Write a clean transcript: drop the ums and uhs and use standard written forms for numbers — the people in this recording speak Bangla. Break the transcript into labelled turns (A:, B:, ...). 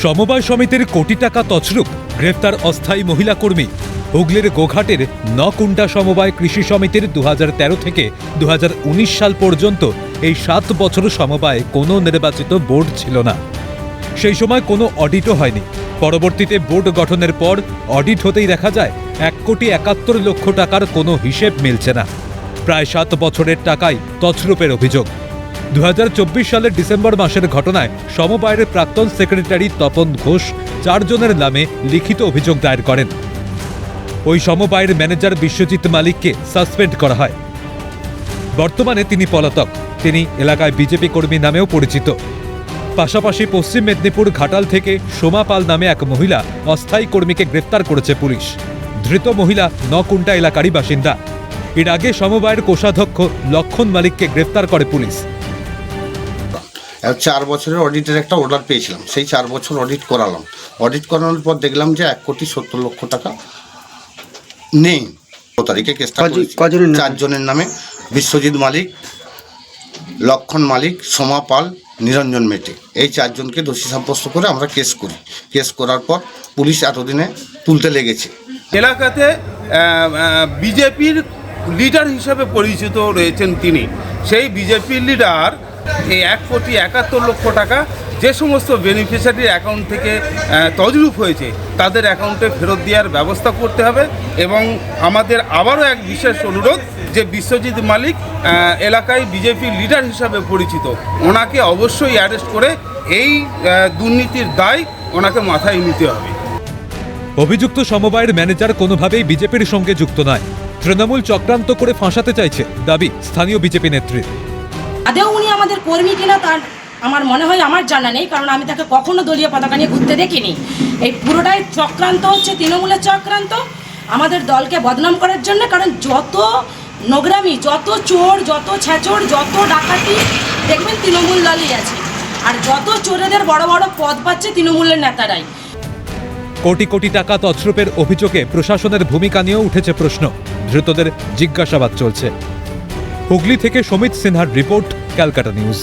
A: সমবায় সমিতির কোটি টাকা তছরূপ, গ্রেফতার অস্থায়ী মহিলা কর্মী। হুগলির গোঘাটের নকুণ্ডা সমবায় কৃষি সমিতির 2013 থেকে 2019 সাল পর্যন্ত এই 7 বছর সমবায়ে কোনো নির্বাচিত বোর্ড ছিল না। সেই সময় কোনো অডিটও হয়নি। পরবর্তীতে বোর্ড গঠনের পর অডিট হতেই দেখা যায় 1,71,00,000 টাকার কোনো হিসেব মিলছে না। প্রায় 7 বছরের টাকায় তছরূপের অভিযোগ। 2024 সালের ডিসেম্বর মাসের ঘটনায় সমবায়ের প্রাক্তন সেক্রেটারি তপন ঘোষ 4 জনের নামে লিখিত অভিযোগ দায়ের করেন। ওই সমবায়ের ম্যানেজার বিশ্বজিৎ মালিককে সাসপেন্ড করা হয়। বর্তমানে তিনি পলাতক। তিনি এলাকায় বিজেপি কর্মী নামেও পরিচিত। পাশাপাশি পশ্চিম মেদিনীপুর ঘাটাল থেকে সোমা পাল নামে এক মহিলা অস্থায়ী কর্মীকে গ্রেফতার করেছে পুলিশ। ধৃত মহিলা নকুণ্ডা এলাকারই বাসিন্দা। এর আগে সমবায়ের কোষাধ্যক্ষ লক্ষণ মালিককে গ্রেফতার করে পুলিশ।
B: 4 বছরের অডিটের একটা অর্ডার পেয়েছিলাম, সেই 4 বছর অডিট করালাম। অডিট করানোর পর দেখলাম যে 1,70,00,000 টাকা নেই। 2 তারিখে কেসটা 4 জনের নামে, বিশ্বজিৎ মালিক, লক্ষণ মালিক, সোমা পাল, নিরঞ্জন মেটে, এই 4 জনকে দোষী সাব্যস্ত করে আমরা কেস করি। কেস করার পর পুলিশ এতদিনে তুলতে লেগেছে।
C: এলাকাতে বিজেপির লিডার হিসেবে পরিচিত রয়েছেন তিনি। সেই বিজেপির লিডার এই 1,71,00,000 টাকা যে সমস্ত বেনিফিশিয়ারির অ্যাকাউন্ট থেকে তছরূপ হয়েছে তাদের অ্যাকাউন্টে ফেরত দেওয়ার ব্যবস্থা করতে হবে। এবং আমাদের আবারও এক বিশেষ অনুরোধ যে বিশ্বজিৎ মালিক এলাকায় বিজেপির লিডার হিসাবে পরিচিত, ওনাকে অবশ্যই অ্যারেস্ট করে এই দুর্নীতির দায় ওনাকে মাথায় নিতে হবে।
A: অভিযুক্ত সমবায়ের ম্যানেজার কোনোভাবেই বিজেপির সঙ্গে যুক্ত নয়। তৃণমূল চক্রান্ত করে ফাঁসাতে চাইছে দাবি স্থানীয় বিজেপি নেত্রীর।
D: আদেও উনি আমাদের কর্মী কিনা তার আমার মনে হয় আমার জানা নেই, কারণ আমি তাকে কখনো দলীয় পতাকা নিয়ে ঘুরতে দেখিনি। এই পুরোটাই চক্রান্ত হচ্ছে, তৃণমূলের চক্রান্ত আমাদের দলকে বদনাম করার জন্য। কারণ যত নোংরামি, যত চোর, যত ছেচোর, যত ডাকাতি দেখবেন তৃণমূল দলই আছে। আর যত চোরেদের বড় বড় পদ পাচ্ছে তৃণমূলের নেতারাই।
A: কোটি কোটি টাকা তছরূপের অভিযোগে প্রশাসনের ভূমিকা নিয়েও উঠেছে প্রশ্ন। ধৃতদের জিজ্ঞাসাবাদ চলছে। হুগলি থেকে সমিত সিনহার রিপোর্ট, ক্যালকাটা নিউজ।